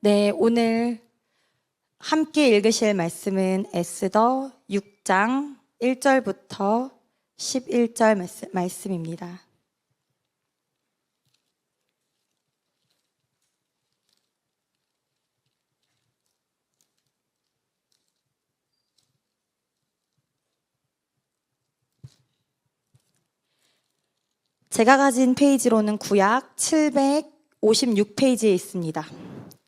네, 오늘 함께 읽으실 말씀은 에스더 6장 1절부터 11절 말씀입니다. 제가 가진 페이지로는 구약 756페이지에 있습니다.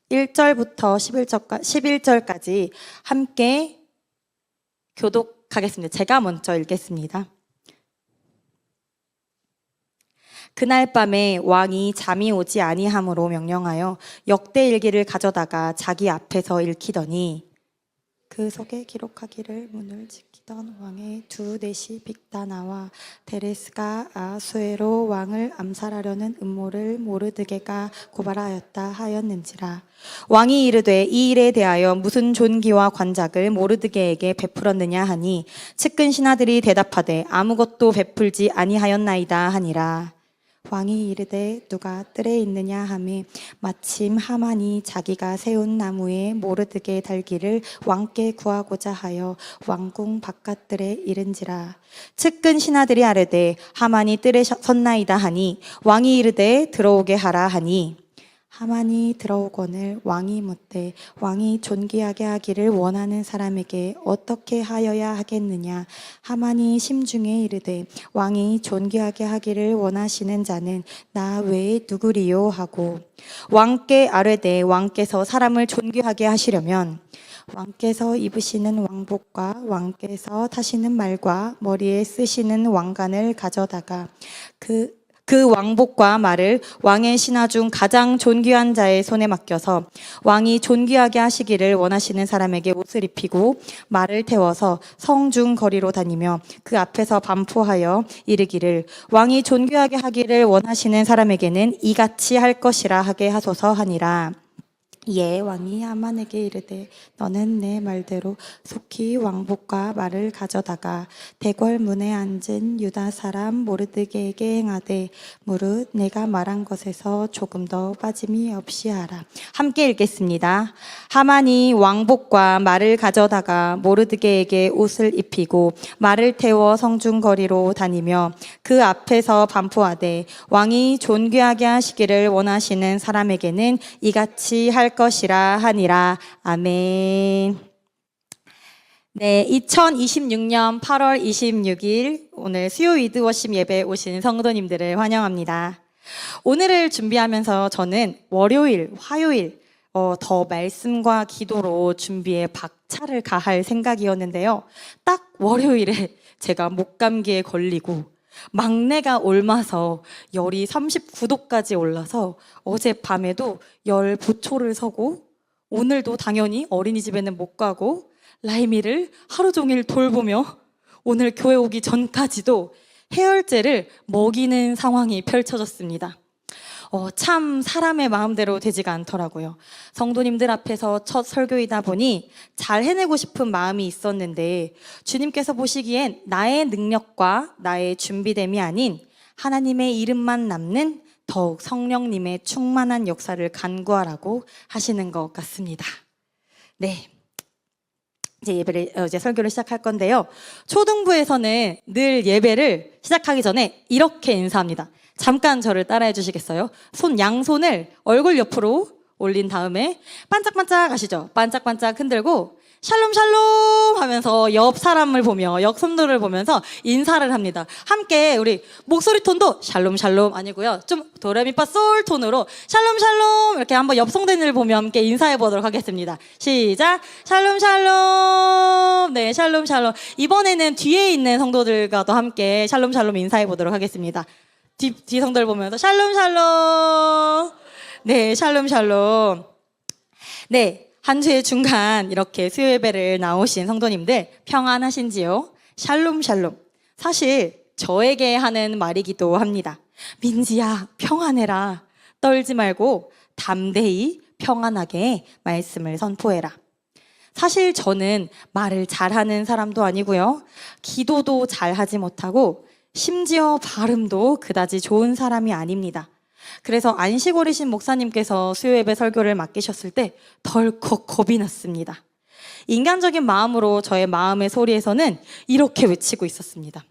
1절부터 11절까지 함께 교독하겠습니다. 제가 먼저 읽겠습니다. 그날 밤에 왕이 잠이 오지 아니함으로 명령하여 역대일기를 가져다가 자기 앞에서 읽히더니 그 속에 기록하기를 문을 지키던 왕의 두 넷이 빅다나와 데레스가 아수에로 왕을 암살하려는 음모를 모르드게가 고발하였다 하였는지라. 왕이 이르되 이 일에 대하여 무슨 존귀와 관작을 모르드게에게 베풀었느냐 하니 측근 신하들이 대답하되 아무것도 베풀지 아니하였나이다 하니라. 왕이 이르되 누가 뜰에 있느냐 하매 마침 하만이 자기가 세운 나무에 모르드게 달기를 왕께 구하고자 하여 왕궁 바깥뜰에 이른지라. 측근 신하들이 아뢰되 하만이 뜰에 섰나이다 하니 왕이 이르되 들어오게 하라 하니 하만이 들어오거늘 왕이 묻되 왕이 존귀하게 하기를 원하는 사람에게 어떻게 하여야 하겠느냐. 하만이 심중에 이르되 왕이 존귀하게 하기를 원하시는 자는 나 외에 누구리요 하고 왕께 아뢰되 왕께서 사람을 존귀하게 하시려면 왕께서 입으시는 왕복과 왕께서 타시는 말과 머리에 쓰시는 왕관을 가져다가 그 왕복과 말을 왕의 신하 중 가장 존귀한 자의 손에 맡겨서 왕이 존귀하게 하시기를 원하시는 사람에게 옷을 입히고 말을 태워서 성중 거리로 다니며 그 앞에서 반포하여 이르기를 왕이 존귀하게 하기를 원하시는 사람에게는 이같이 할 것이라 하게 하소서 하니라. 이에 왕이 하만에게 이르되 너는 내 말대로 속히 왕복과 말을 가져다가 대궐 문에 앉은 유다 사람 모르드게에게 행하되 무릇 내가 말한 것에서 조금 더 빠짐이 없이 하라. 함께 읽겠습니다. 하만이 왕복과 말을 가져다가 모르드게에게 옷을 입히고 말을 태워 성중거리로 다니며 그 앞에서 반포하되 왕이 존귀하게 하시기를 원하시는 사람에게는 이같이 할 것이라 하니라. 아멘. 네, 2026년 8월 26일 오늘 수요 위드워십 예배에 오신 성도님들을 환영합니다. 오늘을 준비하면서 저는 월요일, 화요일 더 말씀과 기도로 준비에 박차를 가할 생각이었는데요. 딱 월요일에 제가 목감기에 걸리고 막내가 옮아서 열이 39도까지 올라서 어젯밤에도 열 보초를 서고 오늘도 당연히 어린이집에는 못 가고 라이미를 하루 종일 돌보며 오늘 교회 오기 전까지도 해열제를 먹이는 상황이 펼쳐졌습니다. 참 사람의 마음대로 되지가 않더라고요. 성도님들 앞에서 첫 설교이다 보니 잘 해내고 싶은 마음이 있었는데 주님께서 보시기엔 나의 능력과 나의 준비됨이 아닌 하나님의 이름만 남는 더욱 성령님의 충만한 역사를 간구하라고 하시는 것 같습니다. 네, 이제 설교를 시작할 건데요. 초등부에서는 늘 예배를 시작하기 전에 이렇게 인사합니다. 잠깐 저를 따라해 주시겠어요? 양손을 얼굴 옆으로 올린 다음에 반짝반짝 하시죠? 반짝반짝 흔들고 샬롬 샬롬 하면서 옆 사람을 보며 옆 손들을 보면서 인사를 합니다. 함께 우리 목소리 톤도 샬롬 샬롬 아니고요. 좀 도레미파솔 톤으로 샬롬 샬롬 이렇게 한번 옆 성도님을 보며 함께 인사해 보도록 하겠습니다. 시작! 샬롬 샬롬. 네, 샬롬 샬롬. 이번에는 뒤에 있는 성도들과도 함께 샬롬 샬롬 인사해 보도록 하겠습니다. 뒤 성도를 보면서 샬롬 샬롬. 네, 샬롬 샬롬. 네, 한 주의 중간 이렇게 수요 예배를 나오신 성도님들 평안하신지요? 샬롬 샬롬. 사실 저에게 하는 말이기도 합니다. 민지야, 평안해라. 떨지 말고 담대히 평안하게 말씀을 선포해라. 사실 저는 말을 잘하는 사람도 아니고요. 기도도 잘하지 못하고 심지어 발음도 그다지 좋은 사람이 아닙니다. 그래서 안식 어리신 목사님께서 수요 예배 설교를 맡기셨을 때 덜컥 겁이 났습니다. 인간적인 마음으로 저의 마음의 소리에서는 이렇게 외치고 있었습니다.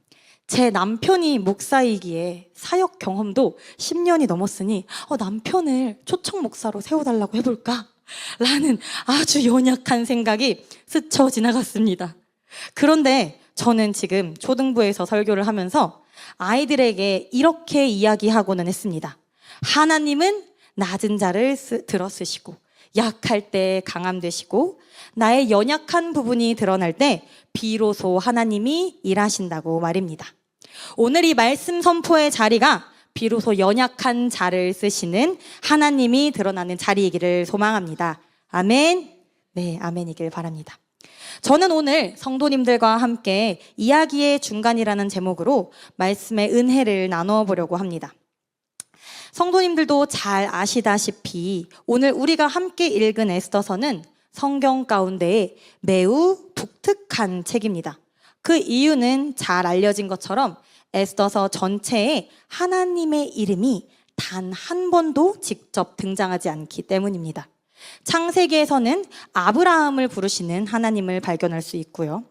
제 남편이 목사이기에 사역 경험도 10년이 넘었으니 남편을 초청 목사로 세워달라고 해볼까? 라는 아주 연약한 생각이 스쳐 지나갔습니다. 그런데 저는 지금 초등부에서 설교를 하면서 아이들에게 이렇게 이야기하고는 했습니다. 하나님은 낮은 자를 들어 쓰시고 약할 때 강함 되시고 나의 연약한 부분이 드러날 때 비로소 하나님이 일하신다고 말입니다. 오늘 이 말씀 선포의 자리가 비로소 연약한 자를 쓰시는 하나님이 드러나는 자리이기를 소망합니다. 아멘. 네, 아멘이길 바랍니다. 저는 오늘 성도님들과 함께 이야기의 중간이라는 제목으로 말씀의 은혜를 나누어 보려고 합니다. 성도님들도 잘 아시다시피 오늘 우리가 함께 읽은 에스더서는 성경 가운데 매우 독특한 책입니다. 그 이유는 잘 알려진 것처럼 에스더서 전체에 하나님의 이름이 단 한 번도 직접 등장하지 않기 때문입니다. 창세기에서는 아브라함을 부르시는 하나님을 발견할 수 있고요.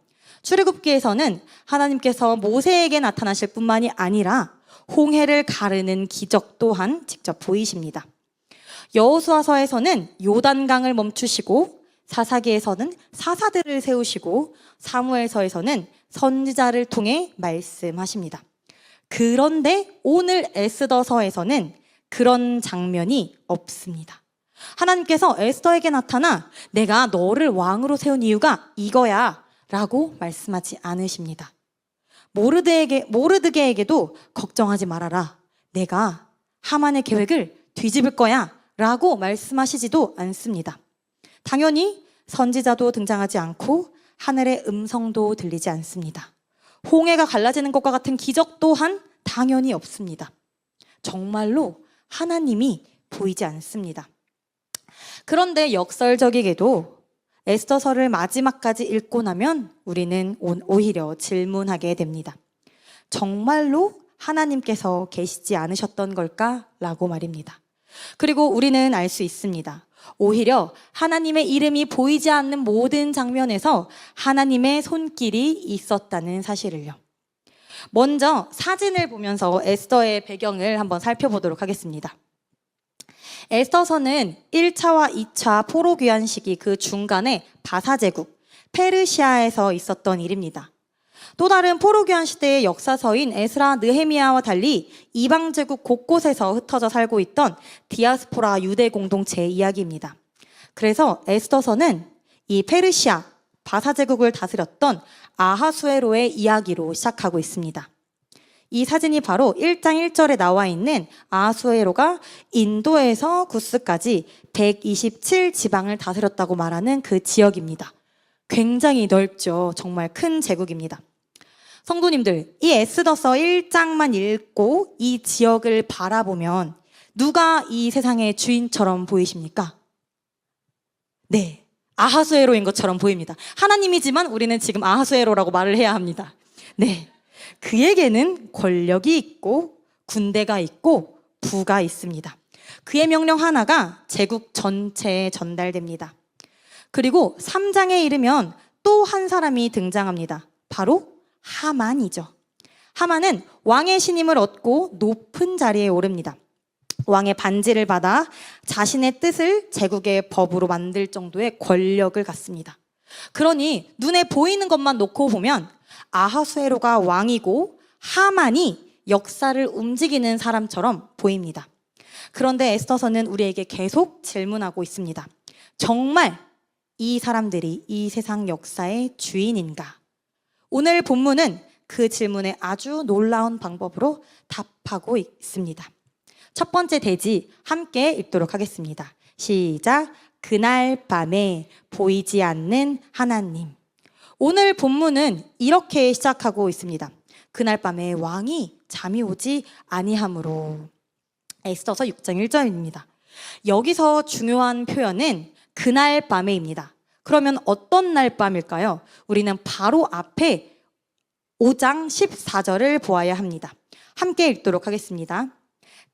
출애굽기에서는 하나님께서 모세에게 나타나실 뿐만이 아니라 홍해를 가르는 기적 또한 직접 보이십니다. 여호수아서에서는 요단강을 멈추시고 사사기에서는 사사들을 세우시고 사무엘서에서는 선지자를 통해 말씀하십니다. 그런데 오늘 에스더서에서는 그런 장면이 없습니다. 하나님께서 에스더에게 나타나 내가 너를 왕으로 세운 이유가 이거야 라고 말씀하지 않으십니다. 모르드게에게도 걱정하지 말아라. 내가 하만의 계획을 뒤집을 거야 라고 말씀하시지도 않습니다. 당연히 선지자도 등장하지 않고 하늘의 음성도 들리지 않습니다. 홍해가 갈라지는 것과 같은 기적 또한 당연히 없습니다. 정말로 하나님이 보이지 않습니다. 그런데 역설적이게도 에스더서를 마지막까지 읽고 나면 우리는 오히려 질문하게 됩니다. 정말로 하나님께서 계시지 않으셨던 걸까? 라고 말입니다. 그리고 우리는 알 수 있습니다. 오히려 하나님의 이름이 보이지 않는 모든 장면에서 하나님의 손길이 있었다는 사실을요. 먼저 사진을 보면서 에스더의 배경을 한번 살펴보도록 하겠습니다. 에스더서는 1차와 2차 포로 귀환 시기 그 중간에 바사 제국 페르시아에서 있었던 일입니다. 또 다른 포로 귀환 시대의 역사서인 에스라 느헤미야와 달리 이방 제국 곳곳에서 흩어져 살고 있던 디아스포라 유대 공동체의 이야기입니다. 그래서 에스더서는 이 페르시아 바사 제국을 다스렸던 아하수에로의 이야기로 시작하고 있습니다. 이 사진이 바로 1장 1절에 나와 있는 아하수에로가 인도에서 구스까지 127지방을 다스렸다고 말하는 그 지역입니다. 굉장히 넓죠. 정말 큰 제국입니다. 성도님들, 이 에스더서 1장만 읽고 이 지역을 바라보면 누가 이 세상의 주인처럼 보이십니까? 네, 아하수에로인 것처럼 보입니다. 하나님이지만 우리는 지금 아하수에로라고 말을 해야 합니다. 네, 그에게는 권력이 있고 군대가 있고 부가 있습니다. 그의 명령 하나가 제국 전체에 전달됩니다. 그리고 3장에 이르면 또 한 사람이 등장합니다. 바로 하만이죠. 하만은 왕의 신임을 얻고 높은 자리에 오릅니다. 왕의 반지를 받아 자신의 뜻을 제국의 법으로 만들 정도의 권력을 갖습니다. 그러니 눈에 보이는 것만 놓고 보면 아하수에로가 왕이고 하만이 역사를 움직이는 사람처럼 보입니다. 그런데 에스더서는 우리에게 계속 질문하고 있습니다. 정말 이 사람들이 이 세상 역사의 주인인가? 오늘 본문은 그 질문에 아주 놀라운 방법으로 답하고 있습니다. 첫 번째 대지 함께 읽도록 하겠습니다. 시작. 그날 밤에 보이지 않는 하나님. 오늘 본문은 이렇게 시작하고 있습니다. 그날 밤에 왕이 잠이 오지 아니하므로. 에스더서 6장 1절입니다. 여기서 중요한 표현은 그날 밤에입니다. 그러면 어떤 날 밤일까요? 우리는 바로 앞에 5장 14절을 보아야 합니다. 함께 읽도록 하겠습니다.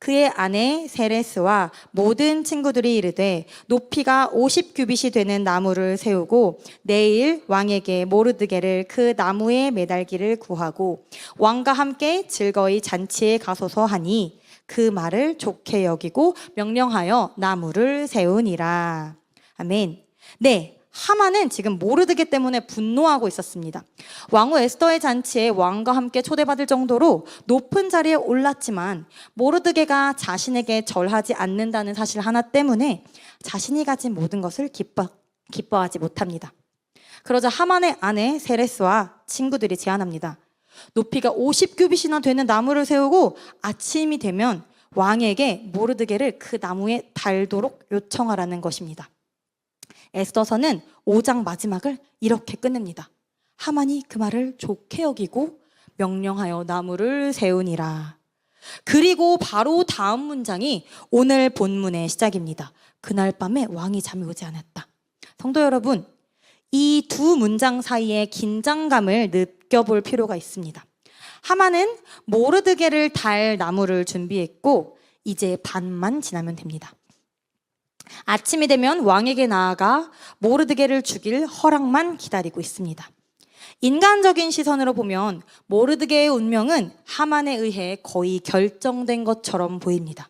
그의 아내 세레스와 모든 친구들이 이르되 높이가 50규빗이 되는 나무를 세우고 내일 왕에게 모르드게를 그 나무에 매달기를 구하고 왕과 함께 즐거이 잔치에 가소서 하니 그 말을 좋게 여기고 명령하여 나무를 세우니라. 아멘. 네. 하만은 지금 모르드게 때문에 분노하고 있었습니다. 왕후 에스더의 잔치에 왕과 함께 초대받을 정도로 높은 자리에 올랐지만 모르드게가 자신에게 절하지 않는다는 사실 하나 때문에 자신이 가진 모든 것을 기뻐하지 못합니다. 그러자 하만의 아내 세레스와 친구들이 제안합니다. 높이가 50규빗이나 되는 나무를 세우고 아침이 되면 왕에게 모르드게를 그 나무에 달도록 요청하라는 것입니다. 에스더서는 5장 마지막을 이렇게 끝냅니다. 하만이 그 말을 좋게 여기고 명령하여 나무를 세우니라. 그리고 바로 다음 문장이 오늘 본문의 시작입니다. 그날 밤에 왕이 잠이 오지 않았다. 성도 여러분, 이 두 문장 사이에 긴장감을 느껴볼 필요가 있습니다. 하만은 모르드게를 달 나무를 준비했고 이제 반만 지나면 됩니다. 아침이 되면 왕에게 나아가 모르드게를 죽일 허락만 기다리고 있습니다. 인간적인 시선으로 보면 모르드게의 운명은 하만에 의해 거의 결정된 것처럼 보입니다.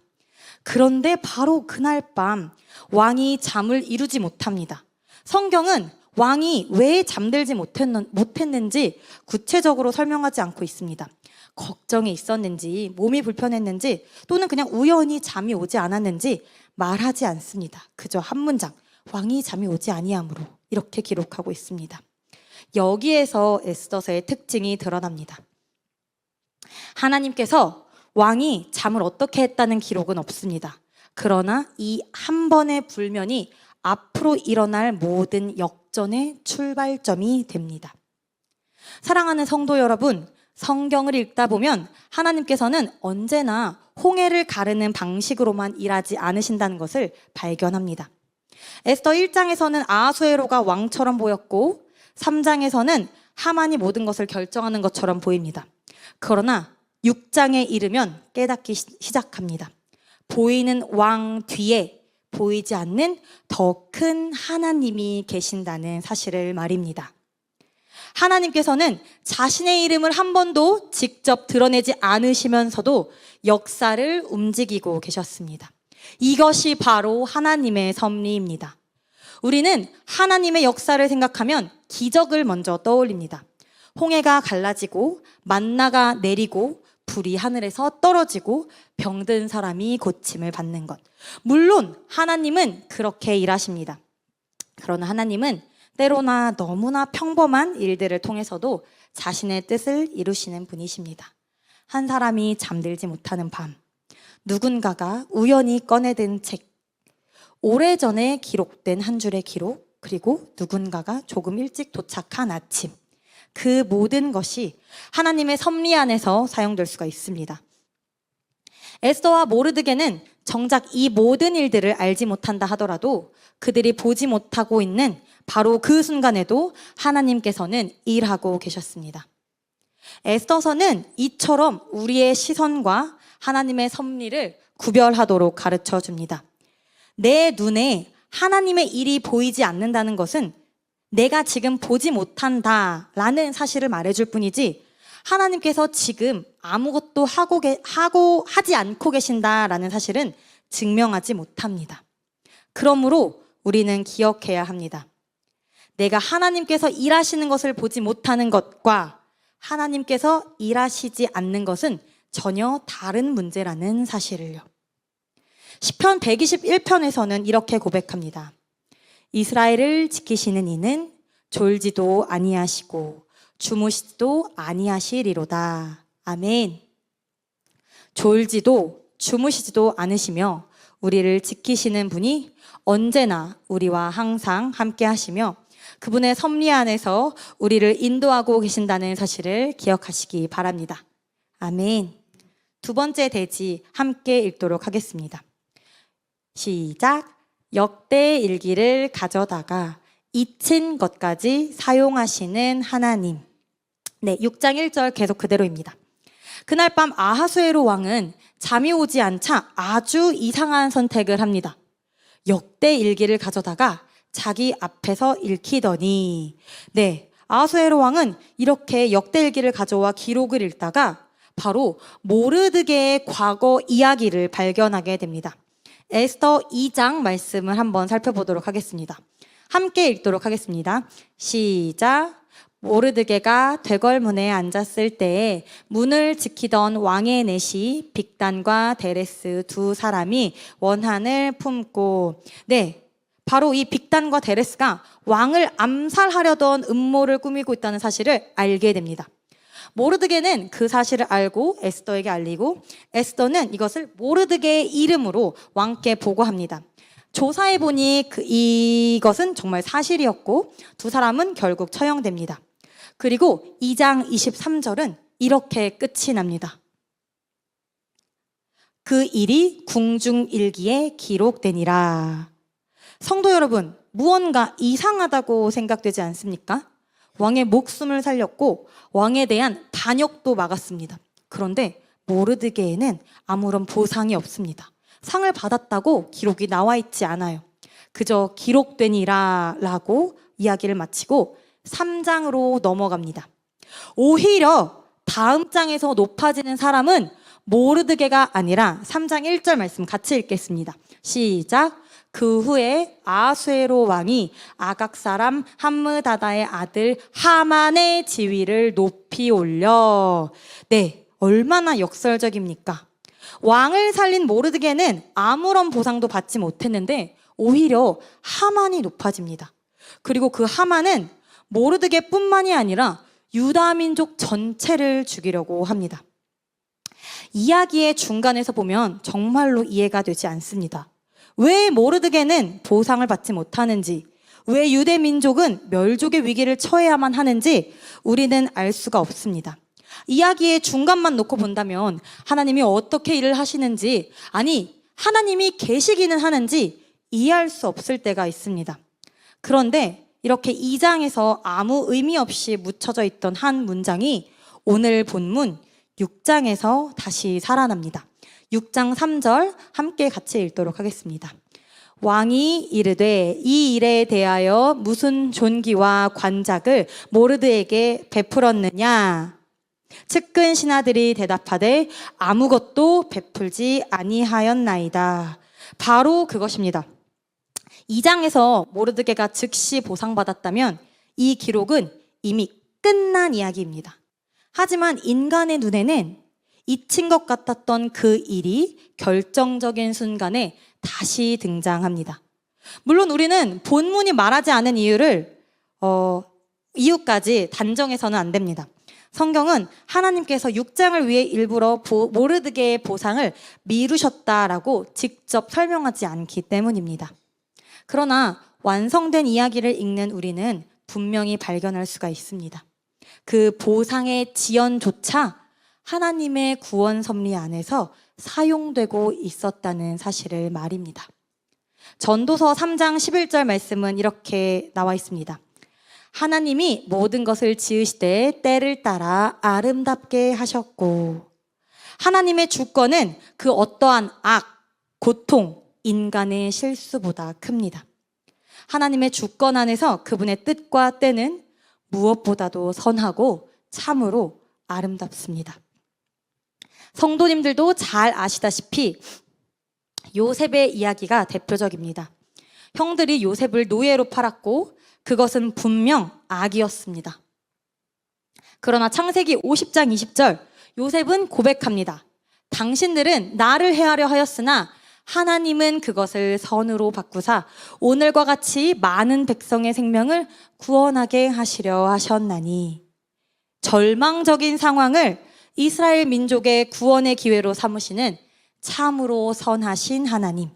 그런데 바로 그날 밤 왕이 잠을 이루지 못합니다. 성경은 왕이 왜 잠들지 못했는지 구체적으로 설명하지 않고 있습니다. 걱정이 있었는지, 몸이 불편했는지, 또는 그냥 우연히 잠이 오지 않았는지 말하지 않습니다. 그저 한 문장, 왕이 잠이 오지 아니하므로 이렇게 기록하고 있습니다. 여기에서 에스더서의 특징이 드러납니다. 하나님께서 왕이 잠을 어떻게 했다는 기록은 없습니다. 그러나 이 한 번의 불면이 앞으로 일어날 모든 역전의 출발점이 됩니다. 사랑하는 성도 여러분, 성경을 읽다 보면 하나님께서는 언제나 홍해를 가르는 방식으로만 일하지 않으신다는 것을 발견합니다. 에스더 1장에서는 아하수에로가 왕처럼 보였고 3장에서는 하만이 모든 것을 결정하는 것처럼 보입니다. 그러나 6장에 이르면 깨닫기 시작합니다. 보이는 왕 뒤에 보이지 않는 더 큰 하나님이 계신다는 사실을 말입니다. 하나님께서는 자신의 이름을 한 번도 직접 드러내지 않으시면서도 역사를 움직이고 계셨습니다. 이것이 바로 하나님의 섭리입니다. 우리는 하나님의 역사를 생각하면 기적을 먼저 떠올립니다. 홍해가 갈라지고 만나가 내리고 불이 하늘에서 떨어지고 병든 사람이 고침을 받는 것. 물론 하나님은 그렇게 일하십니다. 그러나 하나님은 때로나 너무나 평범한 일들을 통해서도 자신의 뜻을 이루시는 분이십니다. 한 사람이 잠들지 못하는 밤, 누군가가 우연히 꺼내든 책, 오래전에 기록된 한 줄의 기록, 그리고 누군가가 조금 일찍 도착한 아침, 그 모든 것이 하나님의 섭리 안에서 사용될 수가 있습니다. 에스더와 모르드게는 정작 이 모든 일들을 알지 못한다 하더라도 그들이 보지 못하고 있는 바로 그 순간에도 하나님께서는 일하고 계셨습니다. 에스더서는 이처럼 우리의 시선과 하나님의 섭리를 구별하도록 가르쳐 줍니다. 내 눈에 하나님의 일이 보이지 않는다는 것은 내가 지금 보지 못한다라는 사실을 말해줄 뿐이지 하나님께서 지금 아무것도 하지 않고 계신다라는 사실은 증명하지 못합니다. 그러므로 우리는 기억해야 합니다. 내가 하나님께서 일하시는 것을 보지 못하는 것과 하나님께서 일하시지 않는 것은 전혀 다른 문제라는 사실을요. 시편 121편에서는 이렇게 고백합니다. 이스라엘을 지키시는 이는 졸지도 아니하시고 주무시지도 아니하시리로다. 아멘. 졸지도 주무시지도 않으시며 우리를 지키시는 분이 언제나 우리와 항상 함께 하시며 그분의 섭리 안에서 우리를 인도하고 계신다는 사실을 기억하시기 바랍니다. 아멘. 두 번째 대지 함께 읽도록 하겠습니다. 시작. 역대의 일기를 가져다가 잊힌 것까지 사용하시는 하나님. 네, 6장 1절 계속 그대로입니다. 그날 밤 아하수에로 왕은 잠이 오지 않자 아주 이상한 선택을 합니다. 역대 일기를 가져다가 자기 앞에서 읽히더니, 네, 아하수에로 왕은 이렇게 역대 일기를 가져와 기록을 읽다가 바로 모르드게의 과거 이야기를 발견하게 됩니다. 에스더 2장 말씀을 한번 살펴보도록 하겠습니다. 함께 읽도록 하겠습니다. 시작. 모르드게가 되걸문에 앉았을 때에 문을 지키던 왕의 내시 빅단과 데레스 두 사람이 원한을 품고, 네, 바로 이 빅단과 데레스가 왕을 암살하려던 음모를 꾸미고 있다는 사실을 알게 됩니다. 모르드게는 그 사실을 알고 에스더에게 알리고, 에스더는 이것을 모르드게의 이름으로 왕께 보고합니다. 조사해보니 이것은 정말 사실이었고 두 사람은 결국 처형됩니다. 그리고 2장 23절은 이렇게 끝이 납니다. 그 일이 궁중일기에 기록되니라. 성도 여러분, 무언가 이상하다고 생각되지 않습니까? 왕의 목숨을 살렸고 왕에 대한 반역도 막았습니다. 그런데 모르드게에는 아무런 보상이 없습니다. 상을 받았다고 기록이 나와 있지 않아요. 그저 기록되니라 라고 이야기를 마치고 3장으로 넘어갑니다. 오히려 다음 장에서 높아지는 사람은 모르드게가 아니라 3장 1절 말씀 같이 읽겠습니다. 시작. 그 후에 아하수에로 왕이 아각 사람 함므다다의 아들 하만의 지위를 높이 올려. 네, 얼마나 역설적입니까? 왕을 살린 모르드게는 아무런 보상도 받지 못했는데 오히려 하만이 높아집니다. 그리고 그 하만은 모르드게뿐만이 아니라 유다 민족 전체를 죽이려고 합니다. 이야기의 중간에서 보면 정말로 이해가 되지 않습니다. 왜 모르드게는 보상을 받지 못하는지, 왜 유대 민족은 멸족의 위기를 처해야만 하는지 우리는 알 수가 없습니다. 이야기의 중간만 놓고 본다면 하나님이 어떻게 일을 하시는지, 아니 하나님이 계시기는 하는지 이해할 수 없을 때가 있습니다. 그런데 이렇게 2장에서 아무 의미 없이 묻혀져 있던 한 문장이 오늘 본문 6장에서 다시 살아납니다. 6장 3절 함께 같이 읽도록 하겠습니다. 왕이 이르되 이 일에 대하여 무슨 존귀와 관작을 모르드에게 베풀었느냐? 측근 신하들이 대답하되 아무것도 베풀지 아니하였나이다. 바로 그것입니다. 2장에서 모르드게가 즉시 보상받았다면 이 기록은 이미 끝난 이야기입니다. 하지만 인간의 눈에는 잊힌 것 같았던 그 일이 결정적인 순간에 다시 등장합니다. 물론 우리는 본문이 말하지 않은 이유까지 단정해서는 안 됩니다. 성경은 하나님께서 6장을 위해 일부러 모르드게의 보상을 미루셨다라고 직접 설명하지 않기 때문입니다. 그러나 완성된 이야기를 읽는 우리는 분명히 발견할 수가 있습니다. 그 보상의 지연조차 하나님의 구원 섭리 안에서 사용되고 있었다는 사실을 말입니다. 전도서 3장 11절 말씀은 이렇게 나와 있습니다. 하나님이 모든 것을 지으시되 때를 따라 아름답게 하셨고, 하나님의 주권은 그 어떠한 악, 고통, 인간의 실수보다 큽니다. 하나님의 주권 안에서 그분의 뜻과 때는 무엇보다도 선하고 참으로 아름답습니다. 성도님들도 잘 아시다시피 요셉의 이야기가 대표적입니다. 형들이 요셉을 노예로 팔았고 그것은 분명 악이었습니다. 그러나 창세기 50장 20절 요셉은 고백합니다. 당신들은 나를 해하려 하였으나 하나님은 그것을 선으로 바꾸사 오늘과 같이 많은 백성의 생명을 구원하게 하시려 하셨나니. 절망적인 상황을 이스라엘 민족의 구원의 기회로 삼으시는 참으로 선하신 하나님.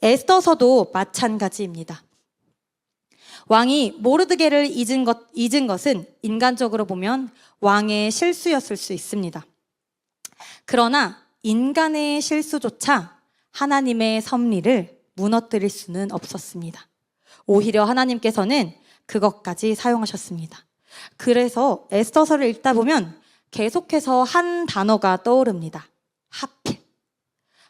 에스더서도 마찬가지입니다. 왕이 모르드게를 잊은 것은 인간적으로 보면 왕의 실수였을 수 있습니다. 그러나 인간의 실수조차 하나님의 섭리를 무너뜨릴 수는 없었습니다. 오히려 하나님께서는 그것까지 사용하셨습니다. 그래서 에스더서를 읽다 보면 계속해서 한 단어가 떠오릅니다. 하필.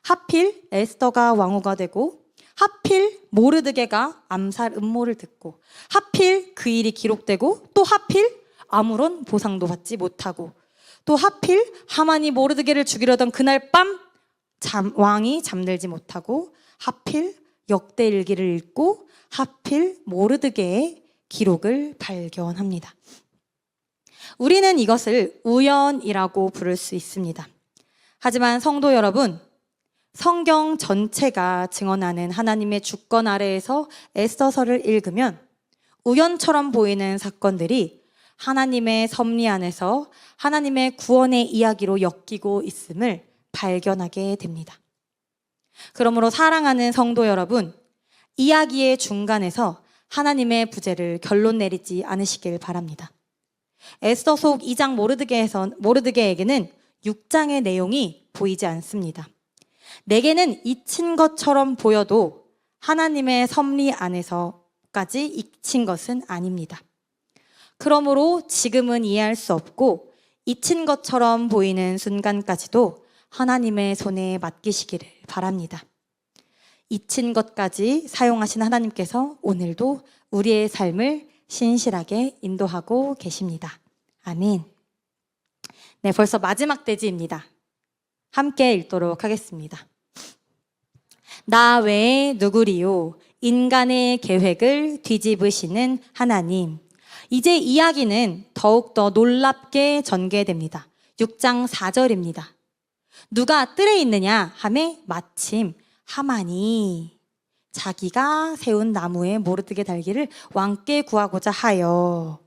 하필 에스더가 왕후가 되고, 하필 모르드게가 암살 음모를 듣고, 하필 그 일이 기록되고, 또 하필 아무런 보상도 받지 못하고, 또 하필 하만이 모르드게를 죽이려던 그날 밤 왕이 잠들지 못하고, 하필 역대일기를 읽고, 하필 모르드게의 기록을 발견합니다. 우리는 이것을 우연이라고 부를 수 있습니다. 하지만 성도 여러분, 성경 전체가 증언하는 하나님의 주권 아래에서 에스더서를 읽으면 우연처럼 보이는 사건들이 하나님의 섭리 안에서 하나님의 구원의 이야기로 엮이고 있음을 발견하게 됩니다. 그러므로 사랑하는 성도 여러분, 이야기의 중간에서 하나님의 부재를 결론 내리지 않으시길 바랍니다. 에스더서 2장 모르드게에게는 6장의 내용이 보이지 않습니다. 내게는 잊힌 것처럼 보여도 하나님의 섭리 안에서까지 잊힌 것은 아닙니다. 그러므로 지금은 이해할 수 없고 잊힌 것처럼 보이는 순간까지도 하나님의 손에 맡기시기를 바랍니다. 잊힌 것까지 사용하신 하나님께서 오늘도 우리의 삶을 신실하게 인도하고 계십니다. 아멘. 네, 벌써 마지막 대지입니다. 함께 읽도록 하겠습니다. 나 외에 누구리요? 인간의 계획을 뒤집으시는 하나님. 이제 이야기는 더욱더 놀랍게 전개됩니다. 6장 4절입니다. 누가 뜰에 있느냐 하매 마침 하만이 자기가 세운 나무에 모르드게 달기를 왕께 구하고자 하여.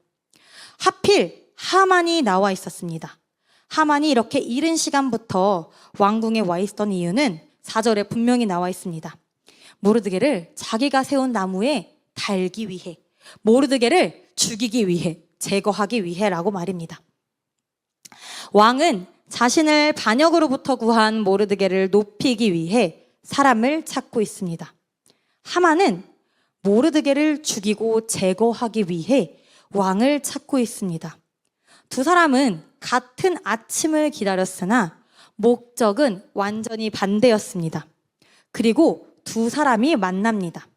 하필 하만이 나와 있었습니다. 하만이 이렇게 이른 시간부터 왕궁에 와 있었던 이유는 4절에 분명히 나와 있습니다. 모르드게를 자기가 세운 나무에 달기 위해, 모르드게를 죽이기 위해, 제거하기 위해라고 말입니다. 왕은 자신을 반역으로부터 구한 모르드게를 높이기 위해 사람을 찾고 있습니다. 하만은 모르드게를 죽이고 제거하기 위해 왕을 찾고 있습니다. 두 사람은 같은 아침을 기다렸으나 목적은 완전히 반대였습니다. 그리고 두 사람이 만납니다.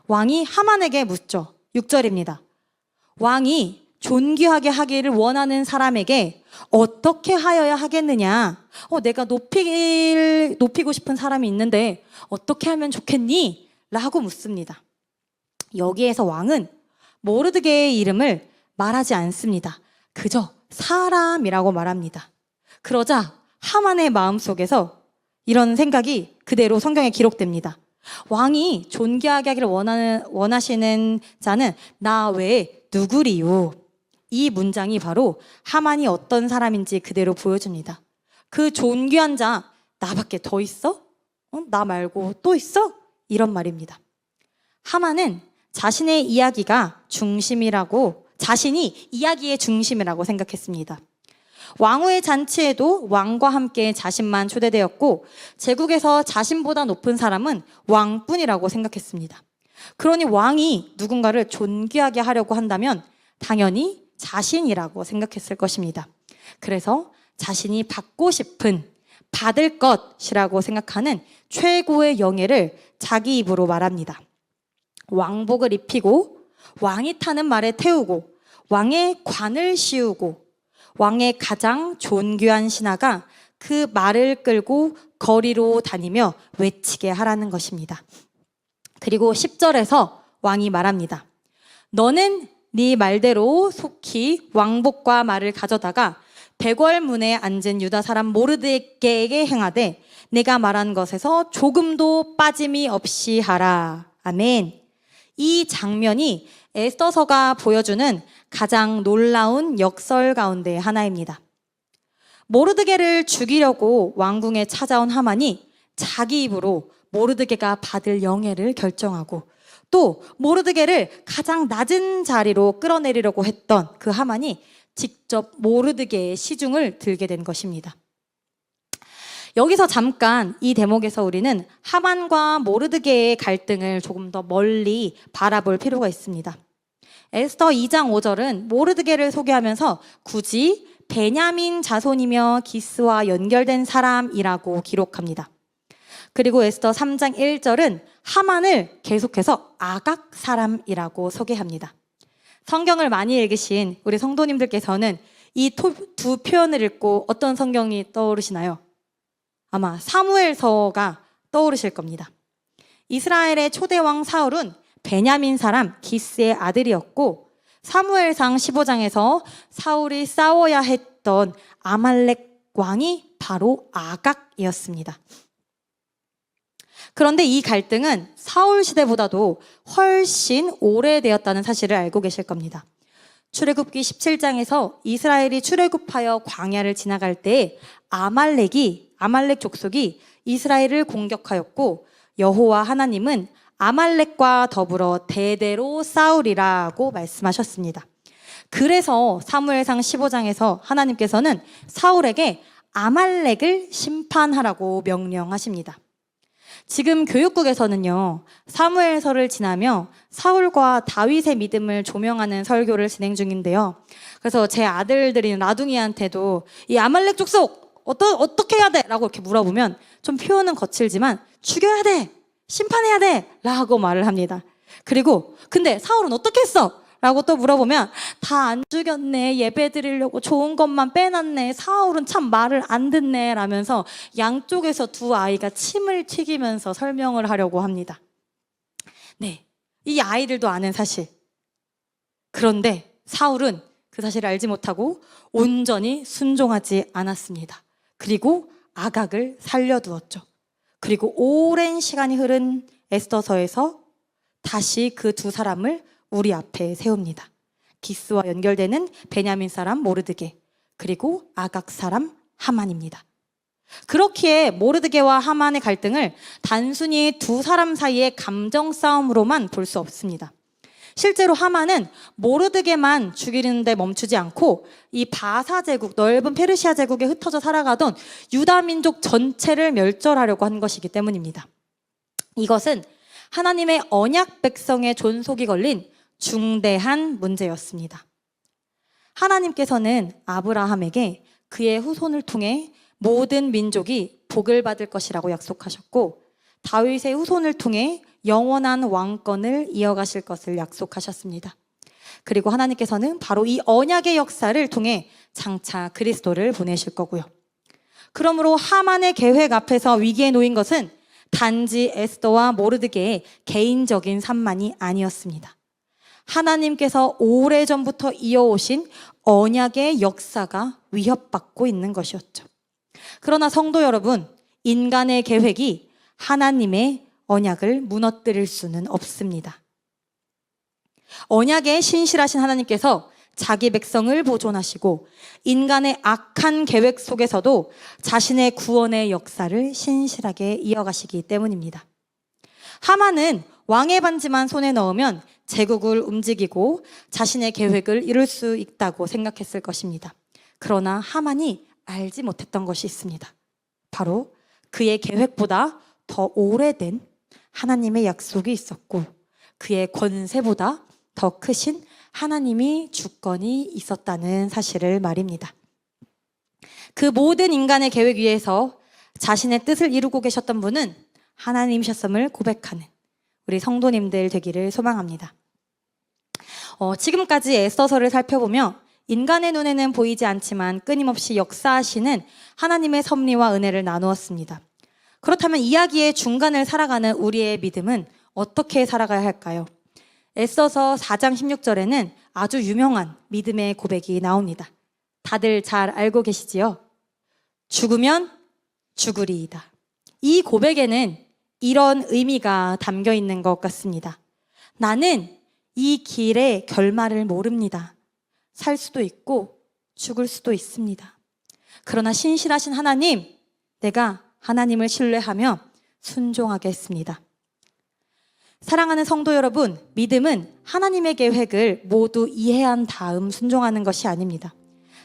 왕이 하만에게 묻죠. 6절입니다. 왕이 존귀하게 하기를 원하는 사람에게 어떻게 하여야 하겠느냐? 내가 높이고 싶은 사람이 있는데 어떻게 하면 좋겠니? 라고 묻습니다. 여기에서 왕은 모르드게의 이름을 말하지 않습니다. 그저 사람이라고 말합니다. 그러자 하만의 마음속에서 이런 생각이 그대로 성경에 기록됩니다. 왕이 존귀하게 하기를 원하시는 자는 나 외에 누구리요? 이 문장이 바로 하만이 어떤 사람인지 그대로 보여줍니다. 그 존귀한 자 나밖에 더 있어? 나 말고 또 있어? 이런 말입니다. 하만은 자신의 이야기가 자신이 이야기의 중심이라고 생각했습니다. 왕후의 잔치에도 왕과 함께 자신만 초대되었고 제국에서 자신보다 높은 사람은 왕뿐이라고 생각했습니다. 그러니 왕이 누군가를 존귀하게 하려고 한다면 당연히 자신이라고 생각했을 것입니다. 그래서 자신이 받고 싶은, 받을 것이라고 생각하는 최고의 영예를 자기 입으로 말합니다. 왕복을 입히고 왕이 타는 말에 태우고 왕의 관을 씌우고 왕의 가장 존귀한 신하가 그 말을 끌고 거리로 다니며 외치게 하라는 것입니다. 그리고 10절에서 왕이 말합니다. 너는 네 말대로 속히 왕복과 말을 가져다가 백월문에 앉은 유다 사람 모르드게에게 행하되 내가 말한 것에서 조금도 빠짐이 없이 하라. 아멘. 이 장면이 에스더서가 보여주는 가장 놀라운 역설 가운데 하나입니다. 모르드게를 죽이려고 왕궁에 찾아온 하만이 자기 입으로 모르드게가 받을 영예를 결정하고 또 모르드게를 가장 낮은 자리로 끌어내리려고 했던 그 하만이 직접 모르드게의 시중을 들게 된 것입니다. 여기서 잠깐 이 대목에서 우리는 하만과 모르드게의 갈등을 조금 더 멀리 바라볼 필요가 있습니다. 에스더 2장 5절은 모르드게를 소개하면서 굳이 베냐민 자손이며 기스와 연결된 사람이라고 기록합니다. 그리고 에스더 3장 1절은 하만을 계속해서 아각 사람이라고 소개합니다. 성경을 많이 읽으신 우리 성도님들께서는 이 두 표현을 읽고 어떤 성경이 떠오르시나요? 아마 사무엘서가 떠오르실 겁니다. 이스라엘의 초대왕 사울은 베냐민 사람 기스의 아들이었고, 사무엘상 15장에서 사울이 싸워야 했던 아말렉 왕이 바로 아각이었습니다. 그런데 이 갈등은 사울 시대보다도 훨씬 오래되었다는 사실을 알고 계실 겁니다. 출애굽기 17장에서 이스라엘이 출애굽하여 광야를 지나갈 때 아말렉 족속이 이스라엘을 공격하였고, 여호와 하나님은 아말렉과 더불어 대대로 싸우리라고 말씀하셨습니다. 그래서 사무엘상 15장에서 하나님께서는 사울에게 아말렉을 심판하라고 명령하십니다. 지금 교육국에서는요, 사무엘서를 지나며 사울과 다윗의 믿음을 조명하는 설교를 진행 중인데요. 그래서 제 아들들인 라둥이한테도 이 아말렉 족속 어떻게 해야 돼? 라고 이렇게 물어보면 좀 표현은 거칠지만 죽여야 돼! 심판해야 돼! 라고 말을 합니다. 그리고 근데 사울은 어떻게 했어? 라고 또 물어보면 다 안 죽였네, 예배 드리려고 좋은 것만 빼놨네, 사울은 참 말을 안 듣네 라면서 양쪽에서 두 아이가 침을 튀기면서 설명을 하려고 합니다. 네, 이 아이들도 아는 사실. 그런데 사울은 그 사실을 알지 못하고 온전히 순종하지 않았습니다. 그리고 아각을 살려두었죠. 그리고 오랜 시간이 흐른 에스더서에서 다시 그 두 사람을 우리 앞에 세웁니다. 기스와 연결되는 베냐민 사람 모르드게, 그리고 아각 사람 하만입니다. 그렇기에 모르드게와 하만의 갈등을 단순히 두 사람 사이의 감정 싸움으로만 볼 수 없습니다. 실제로 하만은 모르드게만 죽이는데 멈추지 않고 이 바사 제국, 넓은 페르시아 제국에 흩어져 살아가던 유다 민족 전체를 멸절하려고 한 것이기 때문입니다. 이것은 하나님의 언약 백성의 존속이 걸린 중대한 문제였습니다. 하나님께서는 아브라함에게 그의 후손을 통해 모든 민족이 복을 받을 것이라고 약속하셨고, 다윗의 후손을 통해 영원한 왕권을 이어가실 것을 약속하셨습니다. 그리고 하나님께서는 바로 이 언약의 역사를 통해 장차 그리스도를 보내실 거고요. 그러므로 하만의 계획 앞에서 위기에 놓인 것은 단지 에스더와 모르드게의 개인적인 산만이 아니었습니다. 하나님께서 오래전부터 이어오신 언약의 역사가 위협받고 있는 것이었죠. 그러나 성도 여러분, 인간의 계획이 하나님의 언약을 무너뜨릴 수는 없습니다. 언약에 신실하신 하나님께서 자기 백성을 보존하시고 인간의 악한 계획 속에서도 자신의 구원의 역사를 신실하게 이어가시기 때문입니다. 하만은 왕의 반지만 손에 넣으면 제국을 움직이고 자신의 계획을 이룰 수 있다고 생각했을 것입니다. 그러나 하만이 알지 못했던 것이 있습니다. 바로 그의 계획보다 더 오래된 하나님의 약속이 있었고, 그의 권세보다 더 크신 하나님이 주권이 있었다는 사실을 말입니다. 그 모든 인간의 계획 위에서 자신의 뜻을 이루고 계셨던 분은 하나님이셨음을 고백하는 우리 성도님들 되기를 소망합니다. 지금까지 에스더서를 살펴보며 인간의 눈에는 보이지 않지만 끊임없이 역사하시는 하나님의 섭리와 은혜를 나누었습니다. 그렇다면 이야기의 중간을 살아가는 우리의 믿음은 어떻게 살아가야 할까요? 에스더서 4장 16절에는 아주 유명한 믿음의 고백이 나옵니다. 다들 잘 알고 계시지요? 죽으면 죽으리이다. 이 고백에는 이런 의미가 담겨 있는 것 같습니다. 나는 이 길의 결말을 모릅니다. 살 수도 있고 죽을 수도 있습니다. 그러나 신실하신 하나님, 내가 하나님을 신뢰하며 순종하겠습니다. 사랑하는 성도 여러분, 믿음은 하나님의 계획을 모두 이해한 다음 순종하는 것이 아닙니다.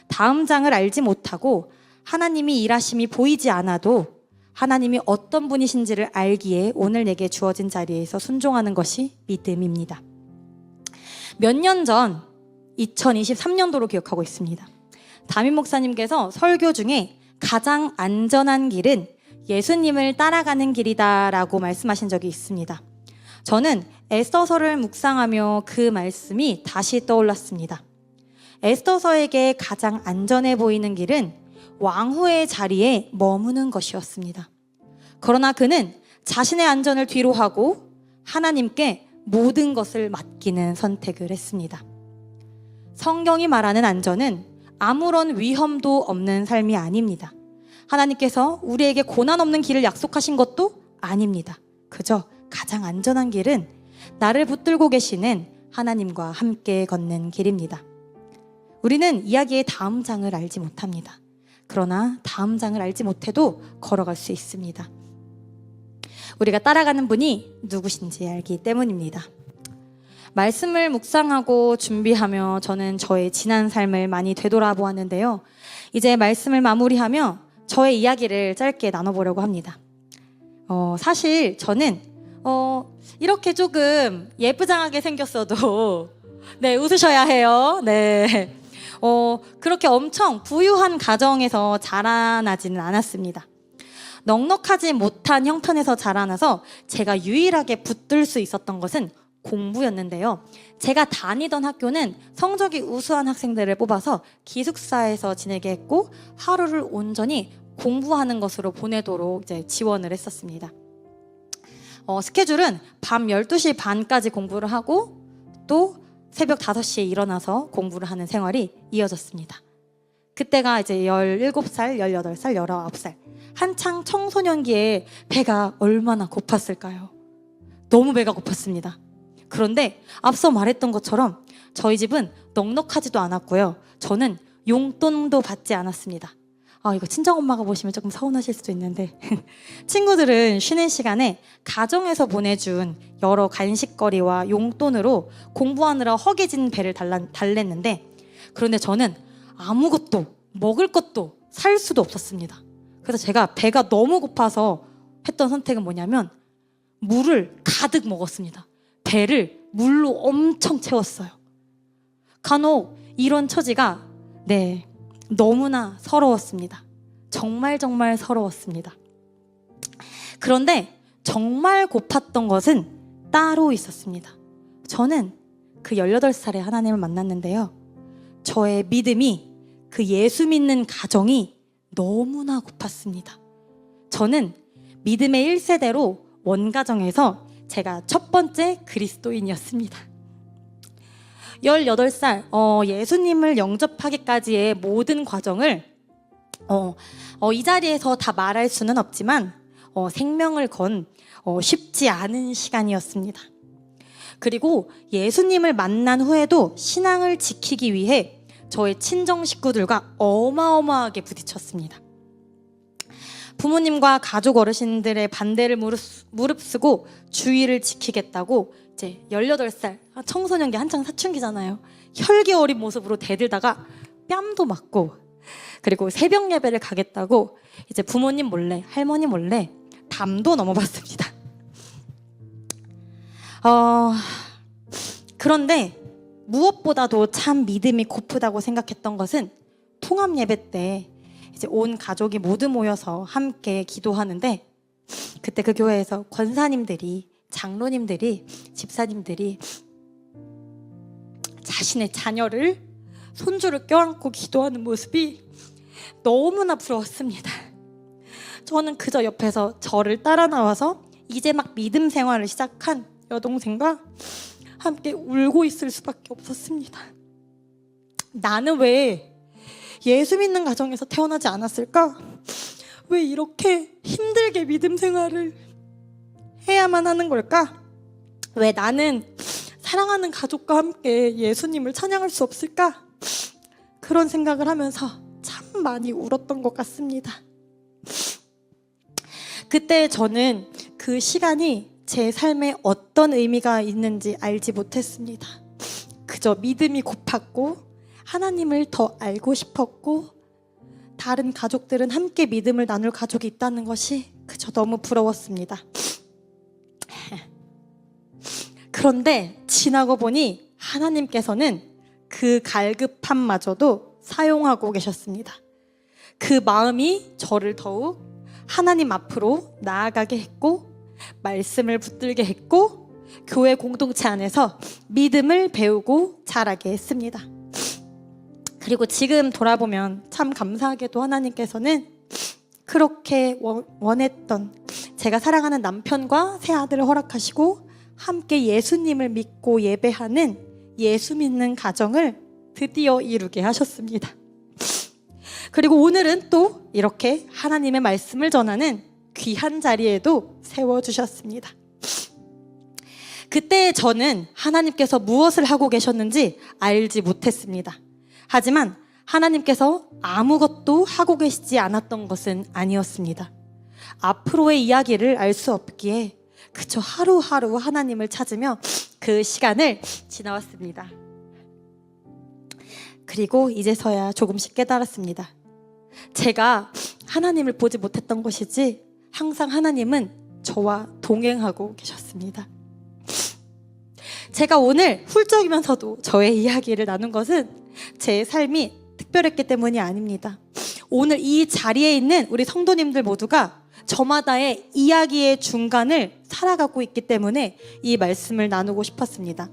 다음 장을 알지 못하고 하나님이 일하심이 보이지 않아도 하나님이 어떤 분이신지를 알기에 오늘 내게 주어진 자리에서 순종하는 것이 믿음입니다. 몇 년 전 2023년도로 기억하고 있습니다. 담임 목사님께서 설교 중에 가장 안전한 길은 예수님을 따라가는 길이다라고 말씀하신 적이 있습니다. 저는 에스더서를 묵상하며 그 말씀이 다시 떠올랐습니다. 에스더서에게 가장 안전해 보이는 길은 왕후의 자리에 머무는 것이었습니다. 그러나 그는 자신의 안전을 뒤로 하고 하나님께 모든 것을 맡기는 선택을 했습니다. 성경이 말하는 안전은 아무런 위험도 없는 삶이 아닙니다. 하나님께서 우리에게 고난 없는 길을 약속하신 것도 아닙니다. 그저 가장 안전한 길은 나를 붙들고 계시는 하나님과 함께 걷는 길입니다. 우리는 이야기의 다음 장을 알지 못합니다. 그러나 다음 장을 알지 못해도 걸어갈 수 있습니다. 우리가 따라가는 분이 누구신지 알기 때문입니다. 말씀을 묵상하고 준비하며 저는 저의 지난 삶을 많이 되돌아보았는데요. 이제 말씀을 마무리하며 저의 이야기를 짧게 나눠보려고 합니다. 사실 저는 이렇게 조금 예쁘장하게 생겼어도 네, 웃으셔야 해요. 네. 그렇게 엄청 부유한 가정에서 자라나지는 않았습니다. 넉넉하지 못한 형편에서 자라나서 제가 유일하게 붙들 수 있었던 것은 공부였는데요. 제가 다니던 학교는 성적이 우수한 학생들을 뽑아서 기숙사에서 지내게 했고 하루를 온전히 공부하는 것으로 보내도록 이제 지원을 했었습니다. 스케줄은 밤 12시 반까지 공부를 하고 또 새벽 5시에 일어나서 공부를 하는 생활이 이어졌습니다. 그때가 이제 17살, 18살, 19살 한창 청소년기에 배가 얼마나 고팠을까요? 너무 배가 고팠습니다. 그런데 앞서 말했던 것처럼 저희 집은 넉넉하지도 않았고요. 저는 용돈도 받지 않았습니다. 이거 친정엄마가 보시면 조금 서운하실 수도 있는데 친구들은 쉬는 시간에 가정에서 보내준 여러 간식거리와 용돈으로 공부하느라 허기진 배를 달랬는데 그런데 저는 아무것도 먹을 것도 살 수도 없었습니다. 그래서 제가 배가 너무 고파서 했던 선택은 뭐냐면 물을 가득 먹었습니다. 배를 물로 엄청 채웠어요. 간혹 이런 처지가 너무나 서러웠습니다. 정말 서러웠습니다. 그런데 정말 고팠던 것은 따로 있었습니다. 저는 그 18살에 하나님을 만났는데요. 저의 믿음이 그 예수 믿는 가정이 너무나 고팠습니다. 저는 믿음의 1세대로 원가정에서 제가 첫 번째 그리스도인이었습니다. 18살 예수님을 영접하기까지의 모든 과정을 이 자리에서 다 말할 수는 없지만 생명을 건 쉽지 않은 시간이었습니다. 그리고 예수님을 만난 후에도 신앙을 지키기 위해 저의 친정 식구들과 어마어마하게 부딪혔습니다. 부모님과 가족 어르신들의 반대를 무릅쓰고 주의를 지키겠다고 이제 18살 청소년기 한창 사춘기잖아요. 혈기 어린 모습으로 대들다가 뺨도 맞고 그리고 새벽 예배를 가겠다고 이제 부모님 몰래 할머니 몰래 담도 넘어봤습니다. 그런데 무엇보다도 참 믿음이 고프다고 생각했던 것은 통합 예배 때 이제 온 가족이 모두 모여서 함께 기도하는데 그때 그 교회에서 권사님들이 장로님들이 집사님들이 자신의 자녀를 손주를 껴안고 기도하는 모습이 너무나 부러웠습니다. 저는 그저 옆에서 저를 따라 나와서 이제 막 믿음 생활을 시작한 여동생과 함께 울고 있을 수밖에 없었습니다. 나는 왜 예수 믿는 가정에서 태어나지 않았을까? 왜 이렇게 힘들게 믿음 생활을 해야만 하는 걸까? 왜 나는 사랑하는 가족과 함께 예수님을 찬양할 수 없을까? 그런 생각을 하면서 참 많이 울었던 것 같습니다. 그때 저는 그 시간이 제 삶에 어떤 의미가 있는지 알지 못했습니다. 그저 믿음이 고팠고 하나님을 더 알고 싶었고 다른 가족들은 함께 믿음을 나눌 가족이 있다는 것이 그저 너무 부러웠습니다. 그런데 지나고 보니 하나님께서는 그 갈급함마저도 사용하고 계셨습니다. 그 마음이 저를 더욱 하나님 앞으로 나아가게 했고, 말씀을 붙들게 했고, 교회 공동체 안에서 믿음을 배우고 자라게 했습니다. 그리고 지금 돌아보면 참 감사하게도 하나님께서는 그렇게 원했던 제가 사랑하는 남편과 새 아들을 허락하시고 함께 예수님을 믿고 예배하는 예수 믿는 가정을 드디어 이루게 하셨습니다. 그리고 오늘은 또 이렇게 하나님의 말씀을 전하는 귀한 자리에도 세워주셨습니다. 그때 저는 하나님께서 무엇을 하고 계셨는지 알지 못했습니다. 하지만 하나님께서 아무것도 하고 계시지 않았던 것은 아니었습니다. 앞으로의 이야기를 알 수 없기에 그저 하루하루 하나님을 찾으며 그 시간을 지나왔습니다. 그리고 이제서야 조금씩 깨달았습니다. 제가 하나님을 보지 못했던 것이지 항상 하나님은 저와 동행하고 계셨습니다. 제가 오늘 훌쩍이면서도 저의 이야기를 나눈 것은 제 삶이 특별했기 때문이 아닙니다. 오늘 이 자리에 있는 우리 성도님들 모두가 저마다의 이야기의 중간을 살아가고 있기 때문에 이 말씀을 나누고 싶었습니다.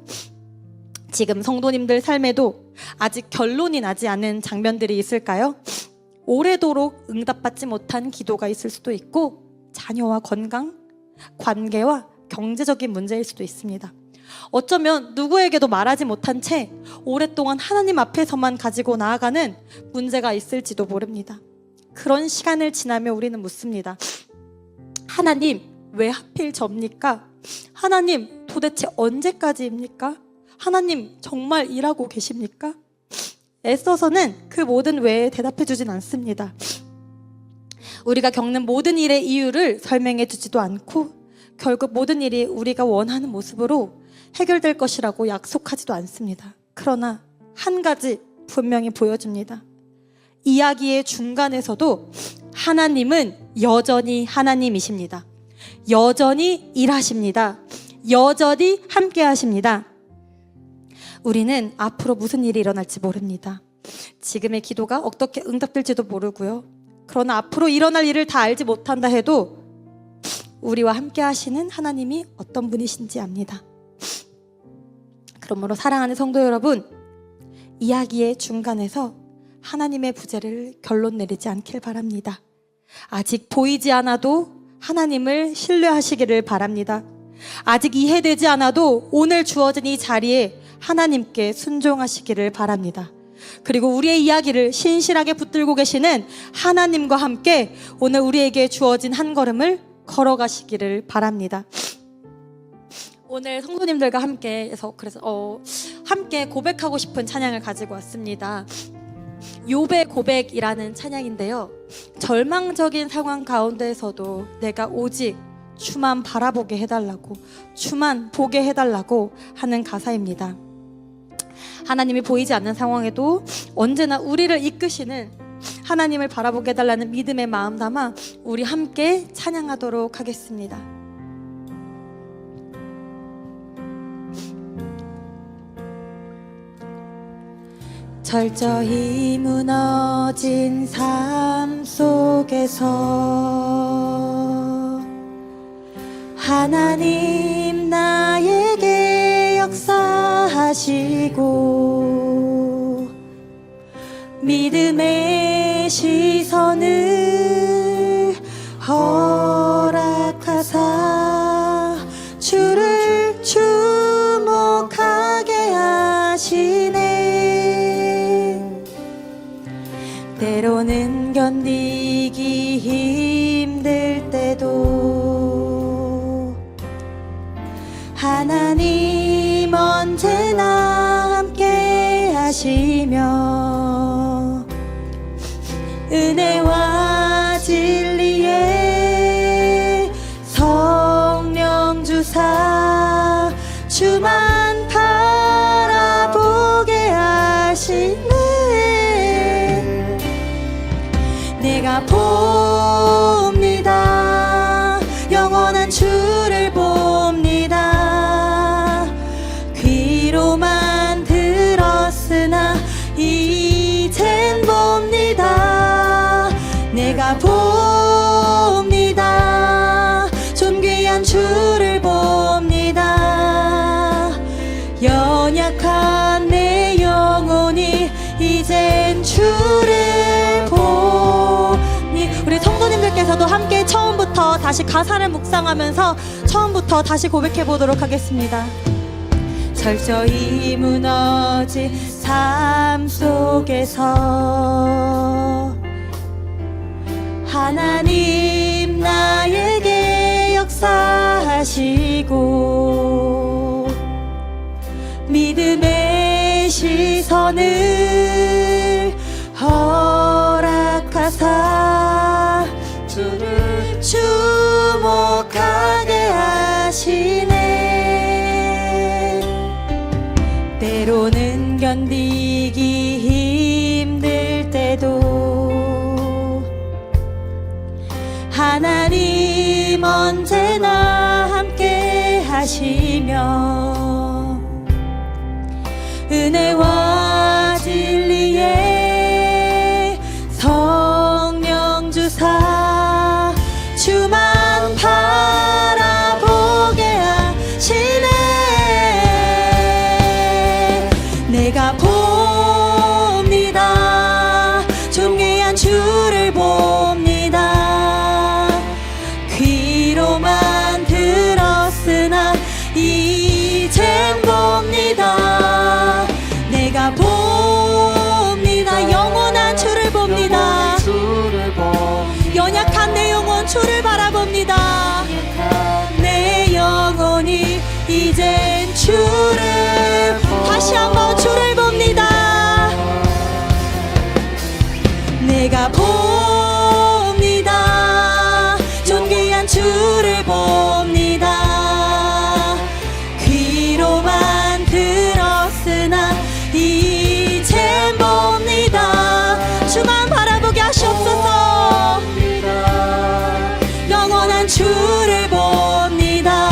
지금 성도님들 삶에도 아직 결론이 나지 않은 장면들이 있을까요? 오래도록 응답받지 못한 기도가 있을 수도 있고, 자녀와 건강, 관계와 경제적인 문제일 수도 있습니다. 어쩌면 누구에게도 말하지 못한 채 오랫동안 하나님 앞에서만 가지고 나아가는 문제가 있을지도 모릅니다. 그런 시간을 지나며 우리는 묻습니다. 하나님, 왜 하필 접니까? 하나님, 도대체 언제까지입니까? 하나님, 정말 일하고 계십니까? 애써서는 그 모든 왜에 대답해 주진 않습니다. 우리가 겪는 모든 일의 이유를 설명해 주지도 않고, 결국 모든 일이 우리가 원하는 모습으로 해결될 것이라고 약속하지도 않습니다. 그러나 한 가지 분명히 보여줍니다. 이야기의 중간에서도 하나님은 여전히 하나님이십니다. 여전히 일하십니다. 여전히 함께 하십니다. 우리는 앞으로 무슨 일이 일어날지 모릅니다. 지금의 기도가 어떻게 응답될지도 모르고요. 그러나 앞으로 일어날 일을 다 알지 못한다 해도 우리와 함께 하시는 하나님이 어떤 분이신지 압니다. 그러므로 사랑하는 성도 여러분, 이야기의 중간에서 하나님의 부재를 결론 내리지 않길 바랍니다. 아직 보이지 않아도 하나님을 신뢰하시기를 바랍니다. 아직 이해되지 않아도 오늘 주어진 이 자리에 하나님께 순종하시기를 바랍니다. 그리고 우리의 이야기를 신실하게 붙들고 계시는 하나님과 함께 오늘 우리에게 주어진 한 걸음을 걸어가시기를 바랍니다. 오늘 성도님들과 함께 해서 함께 고백하고 싶은 찬양을 가지고 왔습니다. 욥의 고백이라는 찬양인데요, 절망적인 상황 가운데에서도 내가 오직 주만 바라보게 해달라고, 주만 보게 해달라고 하는 가사입니다. 하나님이 보이지 않는 상황에도 언제나 우리를 이끄시는 하나님을 바라보게 해달라는 믿음의 마음 담아 우리 함께 찬양하도록 하겠습니다. 철저히 무너진 삶 속에서 하나님 나에게 역사하시고 믿음의 시선을 허락하사 주를 주목하게 하시네. 때로는 견디기 힘들 때도 하나님 언제나 함께 하시며 은혜와 진리에 성령 주사 주만 바라보게 하시네. 내가 봅니다. 영원한 주를 봅니다. 귀로만 들었으나 이젠 함께 처음부터 다시 가사를 묵상하면서 처음부터 다시 고백해 보도록 하겠습니다. 철저히 무너진 삶 속에서 하나님 나에게 역사하시고 믿음의 시선을 허락하사 주를 주목하게 하시네. 때로는 견디기 힘들 때도 하나님 언제나 함께 하시며 은혜와 진리의 성령 주사 주만 바라보게 하시네. 내가 봅니다. 존귀한 주를 봅니다. 귀로만 들었으나 이젠 봅니다. 내가 봅니다. 영원한 주를 봅니다. 연약한 내 영혼 주를 바라봅니다. 내 영혼이 이젠 주를 다시 한번 주를 봅니다. 내가 봅니다. 존귀한 주를 봅니다. 귀로만 들었으나 이젠 봅니다. 주만 바라보게 하시옵소서. 영원한 주를 봅니다.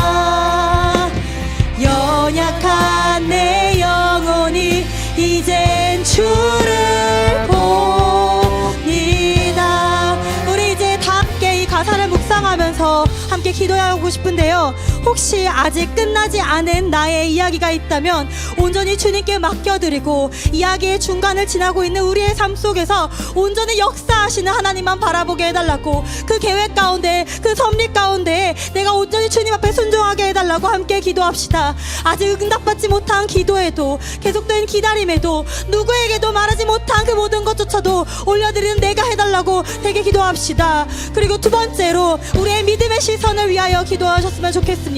연약한 내 영혼이 이젠 주를 봅니다. 우리 이제 다 함께 이 가사를 묵상하면서 함께 기도하고 싶은데요. 혹시 아직 끝나지 않은 나의 이야기가 있다면 온전히 주님께 맡겨드리고 이야기의 중간을 지나고 있는 우리의 삶 속에서 온전히 역사하시는 하나님만 바라보게 해달라고, 그 계획 가운데 그 섭리 가운데 내가 온전히 주님 앞에 순종하게 해달라고 함께 기도합시다. 아직 응답받지 못한 기도에도 계속된 기다림에도 누구에게도 말하지 못한 그 모든 것조차도 올려드리는 내가 해달라고 되게 기도합시다. 그리고 두 번째로 우리의 믿음의 시선을 위하여 기도하셨으면 좋겠습니다.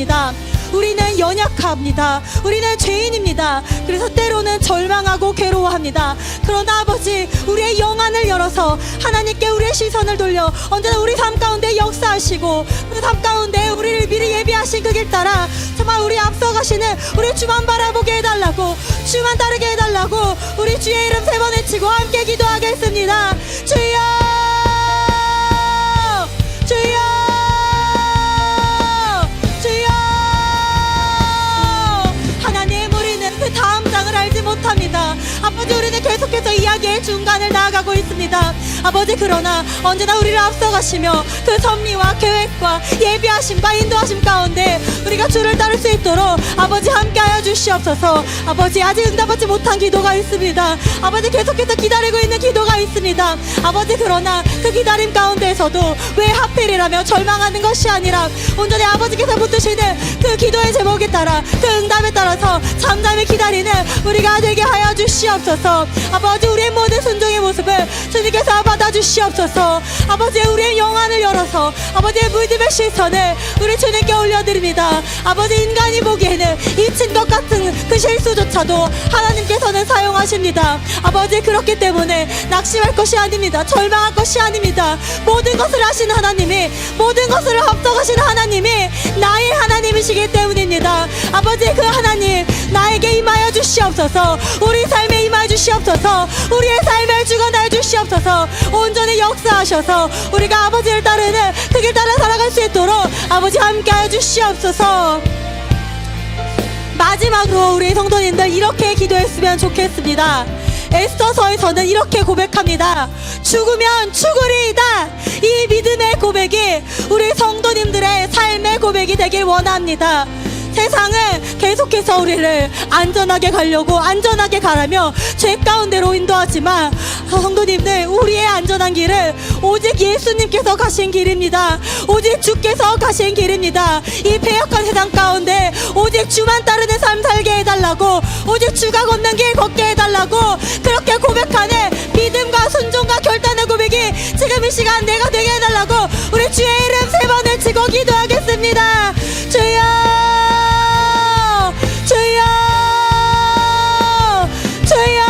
우리는 연약합니다. 우리는 죄인입니다. 그래서 때로는 절망하고 괴로워합니다. 그러나 아버지, 우리의 영안을 열어서 하나님께 우리의 시선을 돌려 언제나 우리 삶 가운데 역사하시고 그 삶 가운데 우리를 미리 예비하신 그 길 따라 정말 우리 앞서가시는 우리 주만 바라보게 해달라고, 주만 따르게 해달라고 우리 주의 이름 세 번 외치고 함께 기도하겠습니다. 주여, 주여, 주여. 하나님, 우리는 그 다음 장을 알지 못합니다. 아버지, 우리는 계속해서 이야기의 중간을 나아가고 있습니다. 아버지, 그러나 언제나 우리를 앞서가시며 그 섭리와 계획과 예비하심과 인도하심 가운데 우리가 주를 따를 수 있도록 아버지 함께하여 주시옵소서. 아버지, 아직 응답받지 못한 기도가 있습니다. 아버지, 계속해서 기다리고 있는 기도가 있습니다. 아버지, 그러나 그 기다림 가운데에서도 왜 하필이라며 절망하는 것이 아니라 온전히 아버지께서 붙드시는 그 기도의 제목에 따라 그 응답에 따라서 잠잠히 기다리는 우리가 되게 하여 주시옵소서. 아버지, 우리의 모든 순종의 모습을 주님께서 받아주시옵소서. 아버지, 우리의 영안을 열어서 아버지의 믿음의 시선을 우리 주님께 올려드립니다. 아버지, 인간이 보기에는 잊힌 것 같은 그 실수조차도 하나님께서는 사용하십니다. 아버지, 그렇기 때문에 낙심할 것이 아닙니다. 절망할 것이 아닙니다. 모든 것을 하시는 하나님이, 모든 것을 앞서가시는 하나님이 나의 하나님이시기 때문입니다. 아버지, 그 하나님 나에게 임하여 주시옵소서. 우리 삶에 임하여 주시옵소서. 우리의 삶을 주관하여 주시옵소서. 온전히 역사하셔서 우리가 아버지를 따르는 그 길 따라 살아갈 수 있도록 아버지 함께하여 주시옵소서. 마지막으로 우리 성도님들 이렇게 기도했으면 좋겠습니다. 에스더서에서는 이렇게 고백합니다. 죽으면 죽으리이다. 이 믿음의 고백이 우리 성도님들의 삶의 고백이 되길 원합니다. 세상은 계속해서 우리를 안전하게 가려고, 안전하게 가라며 죄 가운데로 인도하지만 성도님들, 우리의 안전한 길은 오직 예수님께서 가신 길입니다. 오직 주께서 가신 길입니다. 이 패역한 세상 가운데 오직 주만 따르는 삶 살게 해달라고, 오직 주가 걷는 길 걷게 해달라고, 그렇게 고백하는 믿음과 순종과 결단의 고백이 지금 이 시간 내가 되게 해달라고 우리 주의 이름 3번을 치고 기도하겠습니다. 주여, 주여, 주여,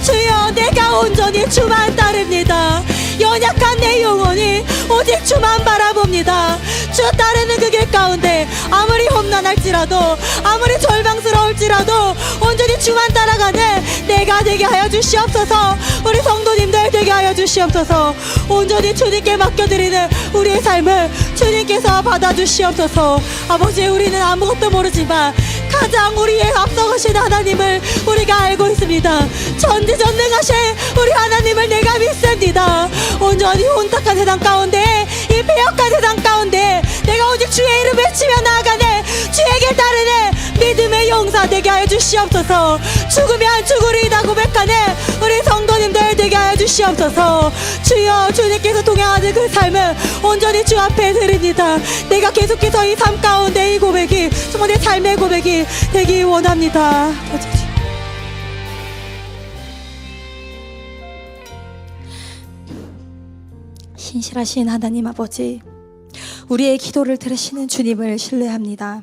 주여. 내가 온전히 주만 따릅니다. 연약한 내 영혼이 오직 주만 바라봅니다. 주 따르는 그 길 가운데 아무리 험난할지라도, 아무리 절망스러울지라도 온전히 주만 따라가는 내가 되게 하여 주시옵소서. 우리 성도님들 되게 하여 주시옵소서. 온전히 주님께 맡겨드리는 우리의 삶을 주님께서 받아주시옵소서. 아버지, 우리는 아무것도 모르지만 가장 우리의 앞서가신 하나님을 우리가 알고 있습니다. 전지전능하신 우리 하나님을 내가 믿습니다. 온전히 혼탁한 세상 가운데, 이 패역한 세상 가운데 내가 오직 주의 이름 외치며 나아가는 주의 길 따르는 믿음의 용사 되게 하여 주시옵소서. 죽으면 죽으리이다 고백하는 우리 성도님들 되게 하여 주시옵소서. 주여, 주님께서 동행하는 그 삶을 온전히 주 앞에 드립니다. 내가 계속해서 이 삶 가운데 이 고백이 정말 내 삶의 고백이 되기 원합니다. 신실하신 하나님 아버지, 우리의 기도를 들으시는 주님을 신뢰합니다.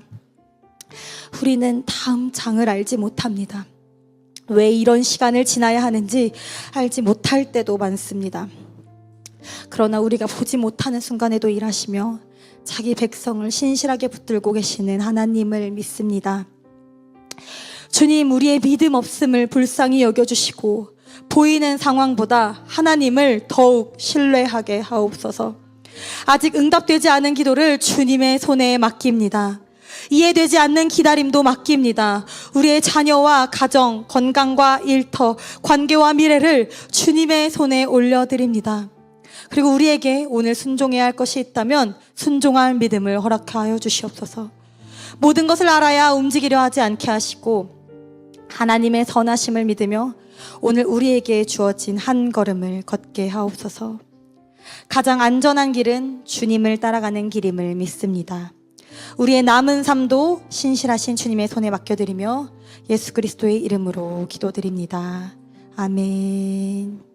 우리는 다음 장을 알지 못합니다. 왜 이런 시간을 지나야 하는지 알지 못할 때도 많습니다. 그러나 우리가 보지 못하는 순간에도 일하시며 자기 백성을 신실하게 붙들고 계시는 하나님을 믿습니다. 주님, 우리의 믿음 없음을 불쌍히 여겨주시고 보이는 상황보다 하나님을 더욱 신뢰하게 하옵소서. 아직 응답되지 않은 기도를 주님의 손에 맡깁니다. 이해되지 않는 기다림도 맡깁니다. 우리의 자녀와 가정, 건강과 일터, 관계와 미래를 주님의 손에 올려드립니다. 그리고 우리에게 오늘 순종해야 할 것이 있다면 순종할 믿음을 허락하여 주시옵소서. 모든 것을 알아야 움직이려 하지 않게 하시고 하나님의 선하심을 믿으며 오늘 우리에게 주어진 한 걸음을 걷게 하옵소서. 가장 안전한 길은 주님을 따라가는 길임을 믿습니다. 우리의 남은 삶도 신실하신 주님의 손에 맡겨드리며 예수 그리스도의 이름으로 기도드립니다. 아멘.